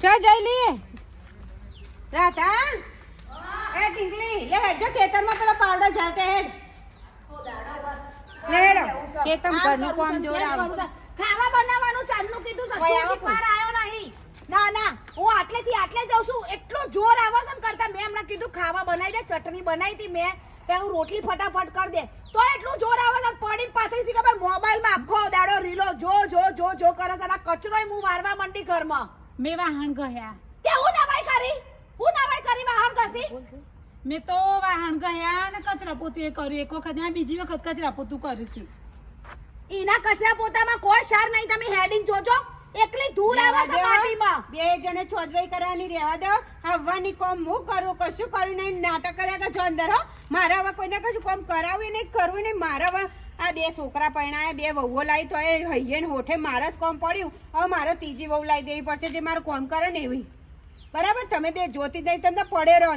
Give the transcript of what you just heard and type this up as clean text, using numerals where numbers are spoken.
ચો જઈ લી રાધા એ ટીંકલી લે હેડ જો ખેતરમાં પેલા પાવડો ઝાલતે હેડ લે હેડ ખેતમ ઘરનું કામ જોર આવ ખાવા બનાવવાનું ચાલનું કીધું સસુર પાર આયો નહીં ના ના હું આટલેથી આટલે જાઉં છું એટલો જોર આવે છે કરતા મેં હમણાં કીધું ખાવા બનાવી દે ચટણી બનાવી હતી મેં હું રોટલી ફટાફટ કરી દે તો એટલું જોર આવે છે પડી પાછળ સી ખબર મોબાઈલમાં આખો દાડો રીલો જો જો જો જો કરે છે આ કચરોય હું વારવા મંડી ઘરમાં મે વાહણ ગયા તે હું નવાઈ કરી વાહણ ઘસી મેં તો વાહણ ગયા ને કચરા પોતું એ કર્યું એક વખત ને બીજી વખત કચરા પોતું કરીશું ઈના કચરા પોતામાં કોઈ શર નહીં તમે હેડિંગ જોજો એકલી દૂર આવે છે પાટીમાં બે જણે છોજવાઈ કરવાની રહેવા દો હવાની કોમ હું કરું કશું કર્યું નહીં નાટક કર્યા કે જો અંદર હો મારે હવે કોઈને કશું કોમ કરાવ્યું નહીં કરવું નહીં મારે હવે આ બે છોકરા પરણાયા બે વહુઓ લાવી તો એ હૈયે ને હોઠે મારે જ કોમ પડ્યું હવે મારે ત્રીજી વહુ લાવી દેવી પડશે જે મારું કોમ કરે ને એવી બરાબર તમે બે જોતી દઈ તમને પડે રહો